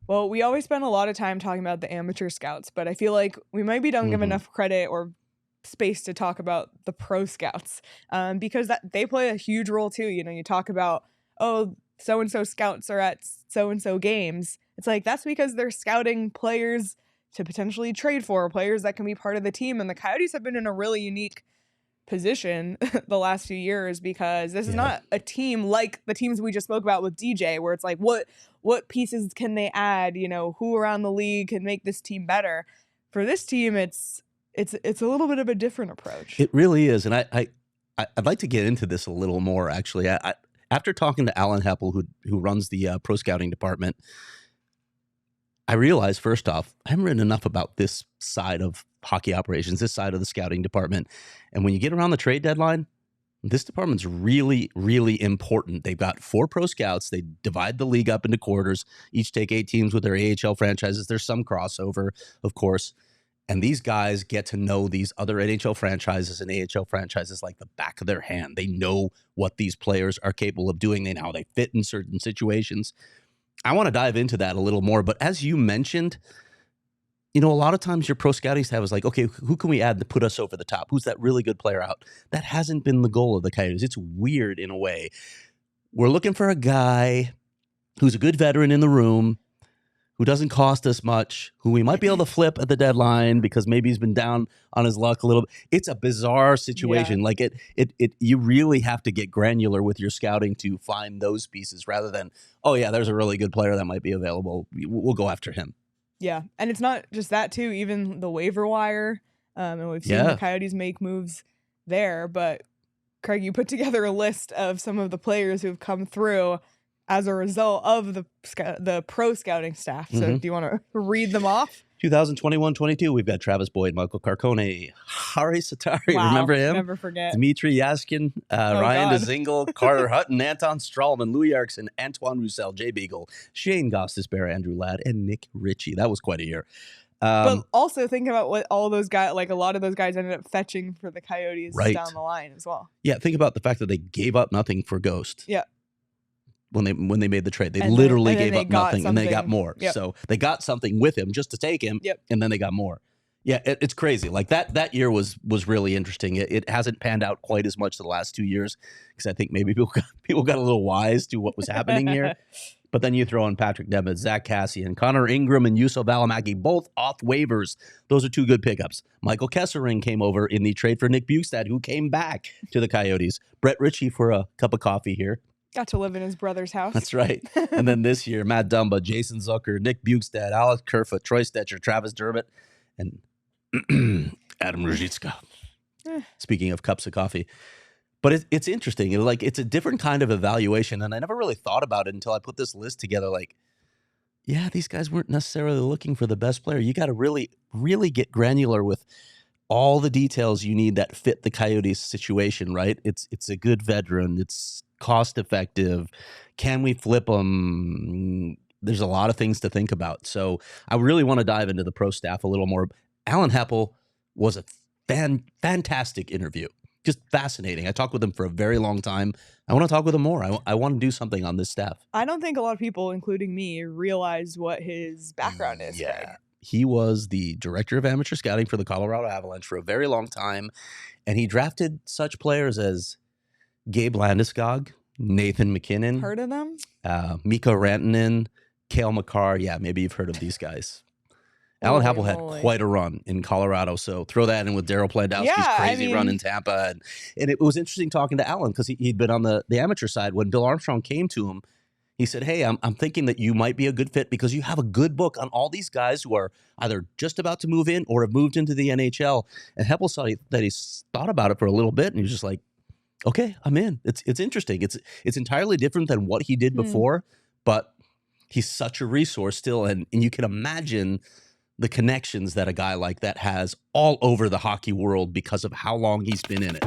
Well, we always spend a lot of time talking about the amateur scouts, but I feel like we maybe don't give enough credit or space to talk about the pro scouts, because they play a huge role too. You know, you talk about, oh, so-and-so scouts are at so-and-so games. It's like, that's because they're scouting players to potentially trade for, players that can be part of the team. And the Coyotes have been in a really unique position the last few years, because this is not a team like the teams we just spoke about with DJ, where it's like, what pieces can they add? You know, who around the league can make this team better? For this team, it's a little bit of a different approach. It really is, and I'd like to get into this a little more. Actually, after talking to Alan Hepple, who runs the pro scouting department, I realized, first off, I haven't written enough about this side of hockey operations, this side of the scouting department. And when you get around the trade deadline, this department's really, really important. They've got 4 pro scouts. They divide the league up into quarters, each take 8 teams with their AHL franchises. There's some crossover, of course. And these guys get to know these other NHL franchises and AHL franchises like the back of their hand. They know what these players are capable of doing. They know how they fit in certain situations. I want to dive into that a little more, but as you mentioned, you know, a lot of times your pro scouting staff is like, okay, who can we add to put us over the top? Who's that really good player out? That hasn't been the goal of the Coyotes. It's weird in a way. We're looking for a guy who's a good veteran in the room, who doesn't cost us much, who we might be able to flip at the deadline because maybe he's been down on his luck a little bit. It's a bizarre situation. Yeah. Like you really have to get granular with your scouting to find those pieces rather than, oh yeah, there's a really good player that might be available. We'll go after him. Yeah, and it's not just that too, even the waiver wire, and we've seen the Coyotes make moves there, but Craig, you put together a list of some of the players who've come through as a result of the pro scouting staff. So do you want to read them off? 2021-22, we've got Travis Boyd, Michael Carcone, Hari Satari, wow, remember him? Never forget. Dmitry Yaskin, Ryan DeZingle, Carter Hutton, Anton Strahlman, Louis Erickson, Antoine Roussel, Jay Beagle, Shane Gostisbehere, Andrew Ladd, and Nick Ritchie. That was quite a year. But also think about what all those guys, like a lot of those guys ended up fetching for the Coyotes down the line as well. Yeah, think about the fact that they gave up nothing for Ghost. Yeah. When they made the trade, they literally gave up nothing and they got more. Yep. So they got something with him just to take him, and then they got more. Yeah, it's crazy. Like that year was really interesting. It hasn't panned out quite as much the last 2 years because I think maybe people got a little wise to what was happening here. But then you throw in Patrick Nemeth, Zach Cassian, Connor Ingram, and Yusuf Valimaki, both off waivers. Those are 2 good pickups. Michael Kessering came over in the trade for Nick Bjugstad, who came back to the Coyotes. Brett Ritchie for a cup of coffee here. Got to live in his brother's house. That's right. And then this year, Matt Dumba, Jason Zucker, Nick Bjugstad, Alex Kerfoot, Troy Stetcher, Travis Dermott, and Adam Ruzicka. Speaking of cups of coffee. But it's interesting. It's a different kind of evaluation, and I never really thought about it until I put this list together. Like, yeah, these guys weren't necessarily looking for the best player. You got to really, really get granular with all the details you need that fit the Coyotes situation, right? It's a good veteran. It's cost effective. Can we flip them? There's a lot of things to think about. So I really want to dive into the pro staff a little more. Alan Hepple was a fantastic interview. Just fascinating. I talked with him for a very long time. I want to talk with him more. I want to do something on this staff. I don't think a lot of people, including me, realize what his background is. Yeah. Right? He was the director of amateur scouting for the Colorado Avalanche for a very long time, and he drafted such players as Gabe Landeskog, Nathan McKinnon. Heard of them? Mikko Rantanen, Cale Makar. Yeah, maybe you've heard of these guys. Alan Hepple had quite a run in Colorado, so throw that in with Daryl Plandowski's crazy run in Tampa. And it was interesting talking to Alan because he'd been on the amateur side. When Bill Armstrong came to him, he said, hey, I'm thinking that you might be a good fit because you have a good book on all these guys who are either just about to move in or have moved into the NHL. And Hepple saw that he's thought about it for a little bit, and he was just like, okay, I'm in. It's interesting. It's entirely different than what he did before, but he's such a resource still. And you can imagine the connections that a guy like that has all over the hockey world because of how long he's been in it.